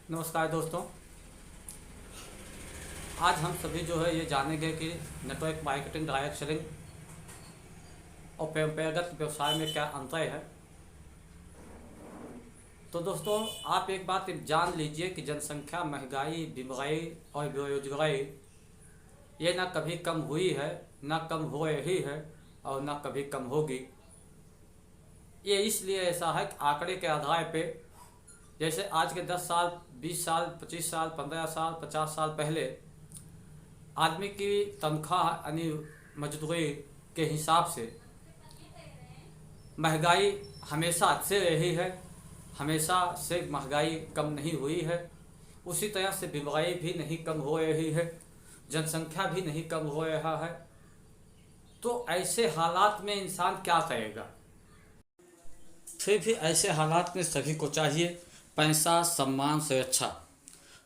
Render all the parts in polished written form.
नमस्कार दोस्तों। आज हम सभी जो है ये जानेंगे कि नेटवर्क मार्केटिंग, डायरेक्ट सेलिंग और परंपरागत व्यवसाय में क्या अंतर है। तो दोस्तों, आप एक बात जान लीजिए कि जनसंख्या, महंगाई, बीमारी और बेरोजगारी ये ना कभी कम हुई है, ना कम हो रही है और ना कभी कम होगी। ये इसलिए ऐसा है कि आंकड़े के आधार पे, जैसे आज के 10 साल, 20 साल, 25 साल, 15 साल, 50 साल पहले आदमी की तनख्वाह यानी मजदूरी के हिसाब से महंगाई हमेशा से रही है, हमेशा से महंगाई कम नहीं हुई है। उसी तरह से बीमारी भी नहीं कम हो रही है, जनसंख्या भी नहीं कम हो रहा है। तो ऐसे हालात में इंसान क्या करेगा? फिर भी ऐसे हालात में सभी को चाहिए पैसा, सम्मान, सुरक्षा।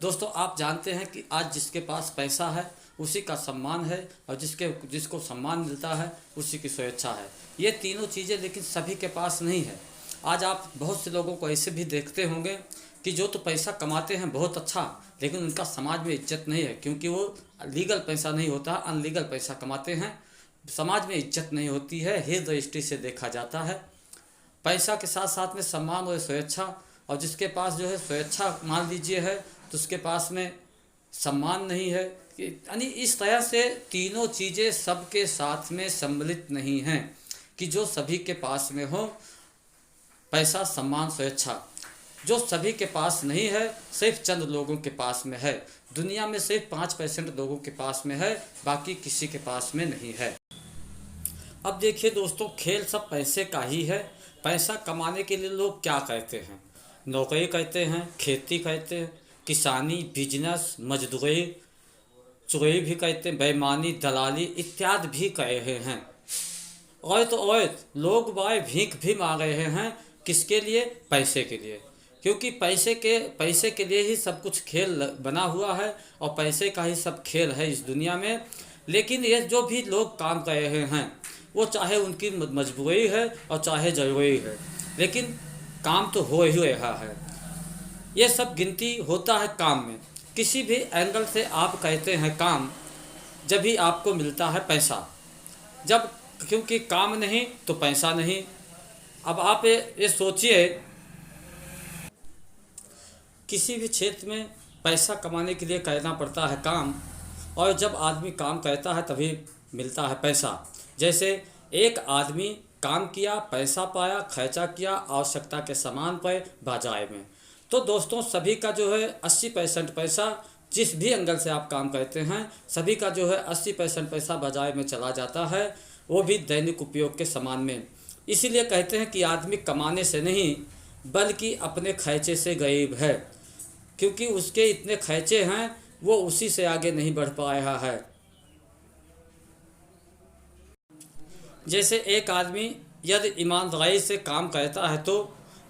दोस्तों, आप जानते हैं कि आज जिसके पास पैसा है उसी का सम्मान है, और जिसको सम्मान मिलता है उसी की सुरक्षा है। ये तीनों चीज़ें लेकिन सभी के पास नहीं है। आज आप बहुत से लोगों को ऐसे भी देखते होंगे कि जो तो पैसा कमाते हैं बहुत अच्छा, लेकिन उनका समाज में इज्जत नहीं है, क्योंकि वो लीगल पैसा नहीं होता, अनलीगल पैसा कमाते हैं। समाज में इज्जत नहीं होती है, हेय दृष्टि से देखा जाता है। पैसा के साथ साथ में सम्मान और सुरक्षा, और जिसके पास जो है सुरक्षा मान लीजिए है तो उसके पास में सम्मान नहीं है। यानी इस तरह से तीनों चीज़ें सबके साथ में सम्मिलित नहीं हैं कि जो सभी के पास में हो, पैसा, सम्मान, सुरक्षा। जो सभी के पास नहीं है, सिर्फ चंद लोगों के पास में है। दुनिया में सिर्फ 5% लोगों के पास में है, बाकी किसी के पास में नहीं है। अब देखिए दोस्तों, खेल सब पैसे का ही है। पैसा कमाने के लिए लोग क्या कहते हैं? नौकरी कहते हैं, खेती कहते हैं, किसानी, बिजनेस, मजदूरी, चोरी भी कहते हैं, बेईमानी, दलाली इत्यादि भी कह रहे हैं। और तो और लोग बाय भीख भी मांग रहे हैं। किसके लिए? पैसे के लिए। क्योंकि पैसे के लिए ही सब कुछ खेल बना हुआ है, और पैसे का ही सब खेल है इस दुनिया में। लेकिन ये जो भी लोग काम कर रहे हैं वो चाहे उनकी मजबूरी है और चाहे ज़रूरी है, लेकिन काम तो हो ही रहा है। ये सब गिनती होता है काम में। किसी भी एंगल से आप कहते हैं काम, जब भी आपको मिलता है पैसा। जब क्योंकि काम नहीं तो पैसा नहीं। अब आप ये सोचिए, किसी भी क्षेत्र में पैसा कमाने के लिए करना पड़ता है काम, और जब आदमी काम करता है तभी मिलता है पैसा। जैसे एक आदमी काम किया, पैसा पाया, खर्चा किया आवश्यकता के सामान पर बाजार में। तो दोस्तों, सभी का जो है 80% पैसा, जिस भी एंगल से आप काम करते हैं, सभी का जो है 80% पैसा बाजार में चला जाता है, वो भी दैनिक उपयोग के सामान में। इसीलिए कहते हैं कि आदमी कमाने से नहीं बल्कि अपने खर्चे से गरीब है, क्योंकि उसके इतने खर्चे हैं, वो उसी से आगे नहीं बढ़ पा रहा है। जैसे एक आदमी यदि ईमानदारी से काम करता है तो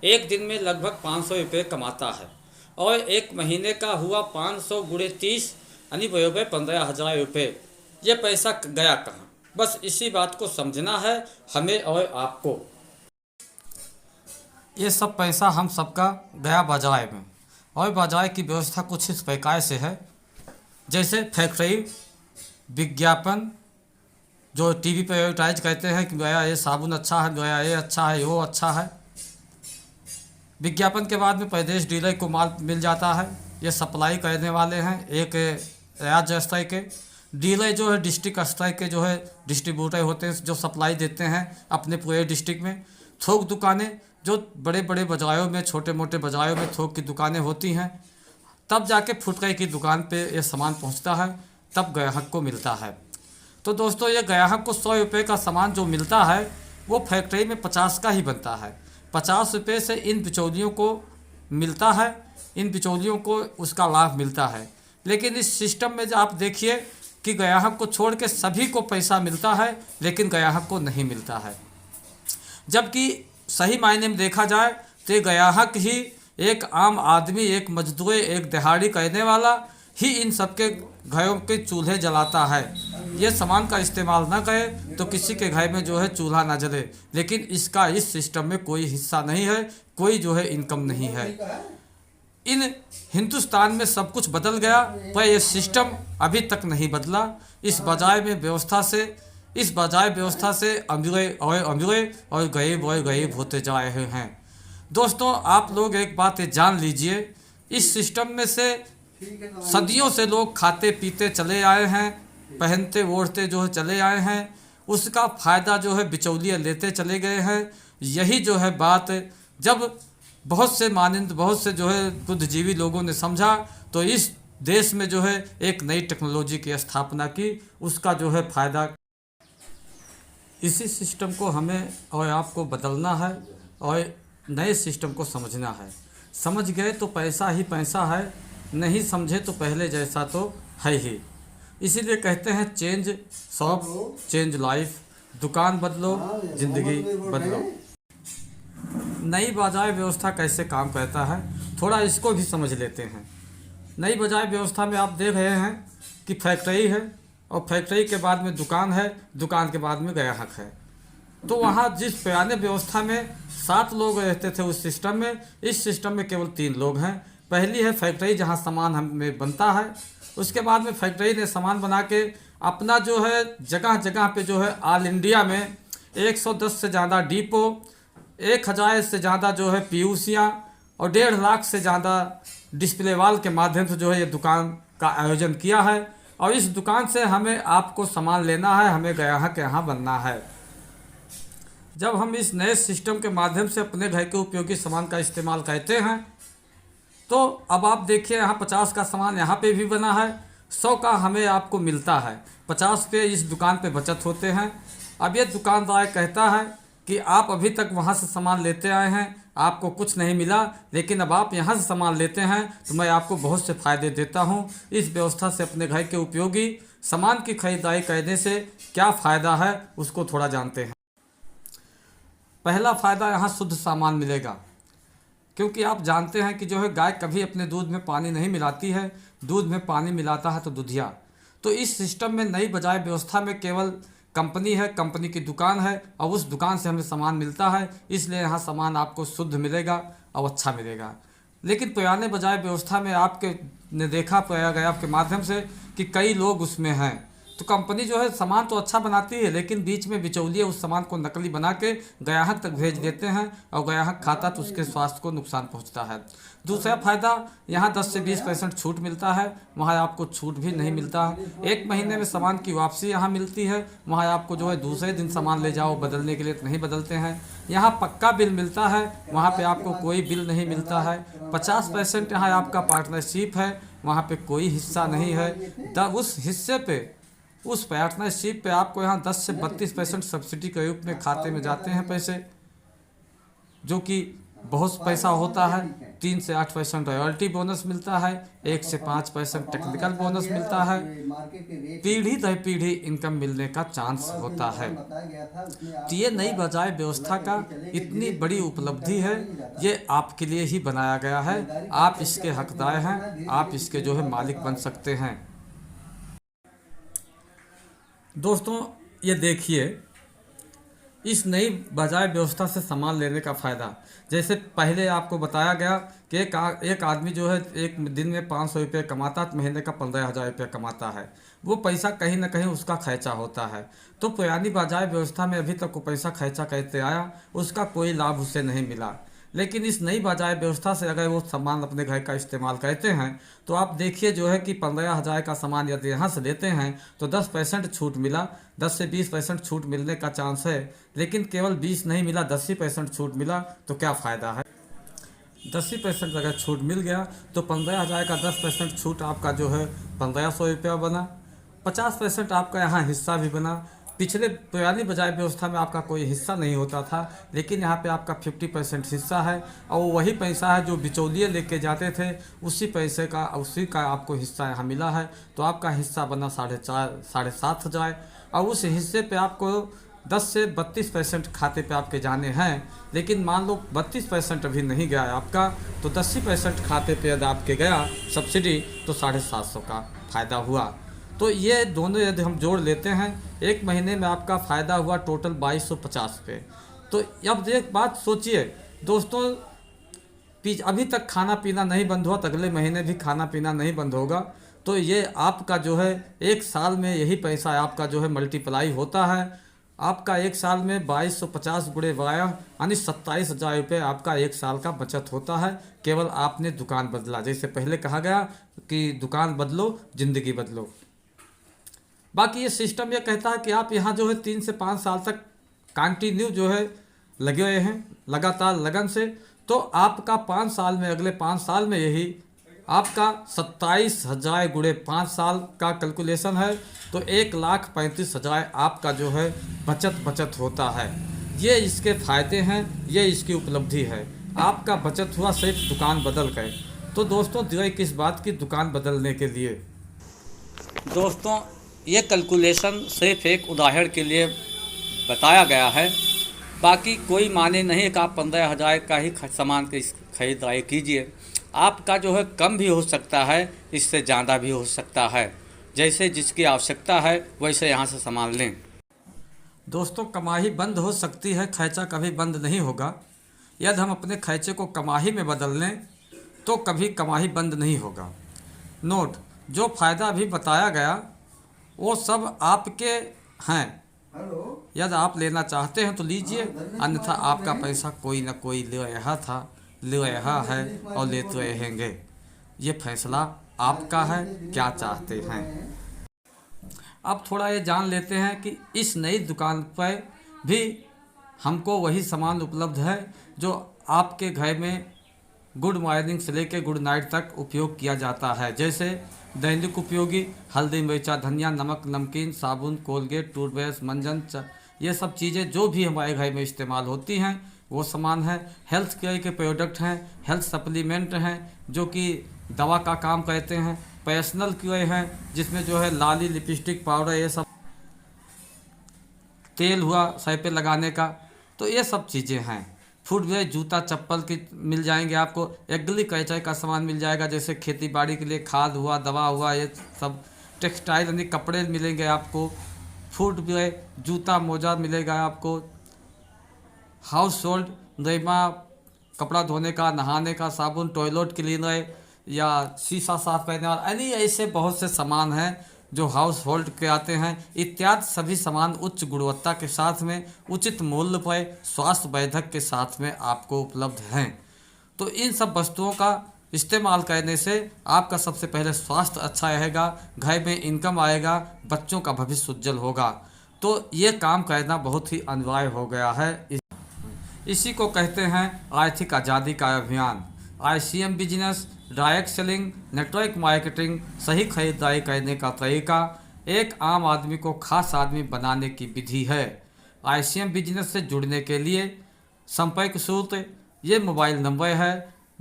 एक दिन में लगभग 500 रुपये कमाता है, और एक महीने का हुआ 500 गुणे 30 यानी बराबर 15,000 रुपये। ये पैसा गया कहाँ? बस इसी बात को समझना है हमें और आपको। ये सब पैसा हम सबका गया बाजार में, और बाजार की व्यवस्था कुछ इस प्रकार से है। जैसे फैक्ट्री, विज्ञापन, जो टीवी पर एडवर्टाइज करते हैं कि गया ये साबुन अच्छा है, गया ये अच्छा है, वो अच्छा है। विज्ञापन के बाद में प्रदेश डीलर को माल मिल जाता है। ये सप्लाई करने वाले हैं एक राज्य स्तर के। डीलर जो है डिस्ट्रिक्ट स्तर के जो है डिस्ट्रीब्यूटर होते हैं, जो सप्लाई देते हैं अपने पूरे डिस्ट्रिक्ट में। थोक दुकानें, जो बड़े बड़े बाज़ारों में, छोटे मोटे बाज़ारों में थोक की दुकानें होती हैं, तब जाके फुटकर की दुकान पे ये सामान पहुंचता है, तब ग्राहक को मिलता है। तो दोस्तों, ये ग्राहक को 100 रुपये का सामान जो मिलता है वो फैक्ट्री में 50 का ही बनता है। 50 रुपये से इन बिचौलियों को मिलता है, इन बिचौलियों को उसका लाभ मिलता है। लेकिन इस सिस्टम में जो आप देखिए कि ग्राहक को छोड़ के सभी को पैसा मिलता है, लेकिन ग्राहक को नहीं मिलता है। जबकि सही मायने में देखा जाए तो ग्राहक ही एक आम आदमी, एक मजदूर, एक दिहाड़ी करने वाला ही इन सबके घरों के चूल्हे जलाता है। ये सामान का इस्तेमाल ना करे तो किसी के घर में जो है चूल्हा ना जले, लेकिन इसका इस सिस्टम में कोई हिस्सा नहीं है, कोई जो है इनकम नहीं है। इन हिंदुस्तान में सब कुछ बदल गया, पर यह सिस्टम अभी तक नहीं बदला। इस बजाय व्यवस्था से अमीर और गरीब होते जा रहे हैं। दोस्तों, आप लोग एक बात ये जान लीजिए, इस सिस्टम में से सदियों से लोग खाते पीते चले आए हैं, पहनते ओढ़ते जो है चले आए हैं, उसका फ़ायदा जो है बिचौलिए लेते चले गए हैं। यही जो है बात, जब बहुत से जो है बुद्धिजीवी लोगों ने समझा, तो इस देश में जो है एक नई टेक्नोलॉजी की स्थापना की, उसका जो है फ़ायदा। इसी सिस्टम को हमें और आपको बदलना है और नए सिस्टम को समझना है। समझ गए तो पैसा ही पैसा है, नहीं समझे तो पहले जैसा तो है ही। इसीलिए कहते हैं चेंज शॉप चेंज लाइफ, दुकान बदलो ज़िंदगी बदलो। नई बाजार व्यवस्था कैसे काम करता है, थोड़ा इसको भी समझ लेते हैं। नई बाजार व्यवस्था में आप देख रहे हैं कि फैक्ट्री है और फैक्ट्री के बाद में दुकान है, दुकान के बाद में ग्राहक है। तो वहाँ जिस पुराने व्यवस्था में 7 लोग रहते थे उस सिस्टम में, इस सिस्टम में केवल 3 लोग हैं। पहली है फैक्ट्री जहाँ सामान हमें बनता है, उसके बाद में फैक्ट्री ने सामान बना के अपना जो है जगह जगह पे जो है ऑल इंडिया में 110 से ज़्यादा डिपो, 1000 से ज़्यादा जो है पीयूसियाँ और 1.5 लाख से ज़्यादा डिस्प्ले वाल के माध्यम से जो है ये दुकान का आयोजन किया है। और इस दुकान से हमें आपको सामान लेना है, हमें ग्राहक के यहाँ बनना है। जब हम इस नए सिस्टम के माध्यम से अपने घर के उपयोगी सामान का इस्तेमाल करते हैं, तो अब आप देखिए यहाँ 50 का सामान यहाँ पे भी बना है, 100 का हमें आपको मिलता है, 50 पे इस दुकान पे बचत होते हैं। अब ये दुकानदार कहता है कि आप अभी तक वहाँ से सामान लेते आए हैं, आपको कुछ नहीं मिला, लेकिन अब आप यहाँ से सामान लेते हैं तो मैं आपको बहुत से फ़ायदे देता हूँ। इस व्यवस्था से अपने घर के उपयोगी सामान की खरीदारी करने से क्या फ़ायदा है उसको थोड़ा जानते हैं। पहला फ़ायदा, यहाँ शुद्ध सामान मिलेगा, क्योंकि आप जानते हैं कि जो है गाय कभी अपने दूध में पानी नहीं मिलाती है, दूध में पानी मिलाता है तो दूधिया। तो इस सिस्टम में नई बाजार व्यवस्था में केवल कंपनी है, कंपनी की दुकान है और उस दुकान से हमें सामान मिलता है, इसलिए यहाँ सामान आपको शुद्ध मिलेगा और अच्छा मिलेगा। लेकिन पुराने बाजार व्यवस्था में आपके ने देखा पाया गया आपके माध्यम से कि कई लोग उसमें हैं, तो कंपनी जो है सामान तो अच्छा बनाती है, लेकिन बीच में बिचौलिए उस सामान को नकली बना के ग्राहक तक भेज देते हैं और ग्राहक खाता तो उसके स्वास्थ्य को नुकसान पहुंचता है। दूसरा फ़ायदा, यहाँ 10 से 20% छूट मिलता है, वहाँ आपको छूट भी नहीं मिलता है। 1 महीने में सामान की वापसी यहाँ मिलती है, वहाँ आपको जो है दूसरे दिन सामान ले जाओ बदलने के लिए तो नहीं बदलते हैं। यहाँ पक्का बिल मिलता है, वहाँ पे आपको कोई बिल नहीं मिलता है। 50% यहाँ आपका पार्टनरशिप है, वहाँ पे कोई हिस्सा नहीं है। उस हिस्से पे, उस पार्टनरशिप पे आपको यहाँ 10 से 32% सब्सिडी के रूप में खाते में जाते हैं पैसे, जो कि बहुत पैसा होता है। 3 से 8% रॉयल्टी बोनस मिलता है, 1 से 5% टेक्निकल बोनस मिलता है। पीढ़ी दर पीढ़ी इनकम मिलने का चांस होता है। तो ये नई बाजार व्यवस्था का इतनी बड़ी उपलब्धि है, ये आपके लिए ही बनाया गया है। आप इसके हकदार हैं, आप इसके जो है मालिक बन सकते हैं। दोस्तों, ये देखिए, इस नई बाजार व्यवस्था से सामान लेने का फ़ायदा, जैसे पहले आपको बताया गया कि एक आदमी जो है एक दिन में 500 रुपये कमाता, तो महीने का 15,000 रुपये कमाता है। वो पैसा कहीं ना कहीं उसका खर्चा होता है। तो पुरानी बाजार व्यवस्था में अभी तक वो पैसा खर्चा करते आया, उसका कोई लाभ उसे नहीं मिला। लेकिन इस नई बाजार व्यवस्था से अगर वो सामान अपने घर का इस्तेमाल करते हैं, तो आप देखिए जो है कि 15,000 का सामान यदि यहाँ से लेते हैं तो 10% छूट मिला, 10 से 20% छूट मिलने का चांस है। लेकिन केवल 20 नहीं मिला, 10% छूट मिला, तो क्या फ़ायदा है। 10% अगर छूट मिल गया तो 15,000 का 10% छूट आपका जो है 1,500 रुपया बना। 50% आपका यहाँ हिस्सा भी बना। पिछले पुरानी बाजार व्यवस्था में आपका कोई हिस्सा नहीं होता था, लेकिन यहाँ पे आपका 50% हिस्सा है और वही पैसा है जो बिचौलिए लेके जाते थे, उसी का आपको हिस्सा यहाँ मिला है। तो आपका हिस्सा बना 7,500 और उस हिस्से पे आपको 10 से 32% खाते पे आपके जाने हैं। लेकिन मान लो 32% अभी नहीं गया है आपका, तो 10% खाते पे यदि आपके गया सब्सिडी, तो 750 का फ़ायदा हुआ। तो ये दोनों यदि हम जोड़ लेते हैं, 1 महीने में आपका फ़ायदा हुआ टोटल 2250 पे। तो अब एक बात सोचिए दोस्तों, अभी तक खाना पीना नहीं बंद हुआ तो अगले महीने भी खाना पीना नहीं बंद होगा। तो ये आपका जो है एक साल में यही पैसा आपका जो है मल्टीप्लाई होता है। आपका एक साल में 2250 गुणे 12 यानी 27,000 रुपये आपका एक साल का बचत होता है, केवल आपने दुकान बदला। जैसे पहले कहा गया कि दुकान बदलो ज़िंदगी बदलो। बाकी ये सिस्टम ये कहता है कि आप यहाँ जो है 3 से 5 साल तक कंटिन्यू जो है लगे हुए हैं लगातार लगन से, तो आपका 5 साल में, अगले 5 साल में यही आपका 27,000 गुणे 5 साल का कैलकुलेशन है, तो 1,35,000 आपका जो है बचत होता है। ये इसके फ़ायदे हैं, ये इसकी उपलब्धि है। आपका बचत हुआ सिर्फ दुकान बदल गए। तो दोस्तों दिए किस बात की, दुकान बदलने के लिए। दोस्तों ये कैलकुलेशन सिर्फ एक उदाहरण के लिए बताया गया है, बाकी कोई माने नहीं कि आप 15,000 का ही सामान की खरीदारी कीजिए। आपका जो है कम भी हो सकता है, इससे ज़्यादा भी हो सकता है। जैसे जिसकी आवश्यकता है वैसे यहाँ से सामान लें। दोस्तों कमाई बंद हो सकती है, खर्चा कभी बंद नहीं होगा। यदि हम अपने खर्चे को कमाई में बदल लें तो कभी कमाई बंद नहीं होगा। नोट, जो फ़ायदा अभी बताया गया वो सब आपके हैं। यदि आप लेना चाहते हैं तो लीजिए, अन्यथा आपका पैसा कोई ना कोई ले रहा है और लेते रहेंगे। ये फैसला आपका है, क्या चाहते हैं। अब थोड़ा ये जान लेते हैं कि इस नई दुकान पर भी हमको वही सामान उपलब्ध है जो आपके घर में गुड मॉर्निंग से लेकर गुड नाइट तक उपयोग किया जाता है। जैसे दैनिक उपयोगी हल्दी, मिर्चा, धनिया, नमक, नमकीन, साबुन, कोलगेट, टूथब्रश, मंजन, ये सब चीज़ें जो भी हमारे घर में इस्तेमाल होती हैं वो सामान है। हेल्थ केयर के प्रोडक्ट हैं, हेल्थ सप्लीमेंट हैं जो कि दवा का काम करते हैं। पर्सनल केयर हैं जिसमें जो है लाली, लिपस्टिक, पाउडर, ये सब, तेल हुआ सर पे लगाने का, तो ये सब चीज़ें हैं। फुटवेयर, जूता, चप्पल की मिल जाएंगे आपको। एग्रीकल्चर का सामान मिल जाएगा, जैसे खेती बाड़ी के लिए खाद हुआ, दवा हुआ, ये सब। टेक्सटाइल यानी कपड़े मिलेंगे आपको। फुटवेयर, जूता, मोजा मिलेगा आपको। हाउस होल्ड दैमा, कपड़ा धोने का, नहाने का साबुन, टॉयलेट क्लीनर या शीशा साफ करने वाला, यानी ऐसे बहुत से सामान हैं जो हाउस होल्ड के आते हैं। इत्यादि सभी सामान उच्च गुणवत्ता के साथ में उचित मूल्य पर स्वास्थ्य वर्धक के साथ में आपको उपलब्ध हैं। तो इन सब वस्तुओं का इस्तेमाल करने से आपका सबसे पहले स्वास्थ्य अच्छा रहेगा, घर में इनकम आएगा, बच्चों का भविष्य उज्जवल होगा। तो ये काम करना बहुत ही अनिवार्य हो गया है। इसी को कहते हैं आर्थिक आज़ादी का अभियान। ICM business, direct selling, network marketing, सही खरीदारी करने का तरीका एक आम आदमी को खास आदमी बनाने की विधि है। ICM बिजनेस से जुड़ने के लिए संपर्क सूत्र ये मोबाइल नंबर है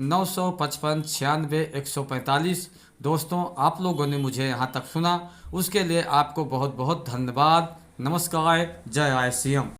955 96 145। दोस्तों आप लोगों ने मुझे यहाँ तक सुना, उसके लिए आपको बहुत बहुत धन्यवाद। नमस्कार, जय ICM।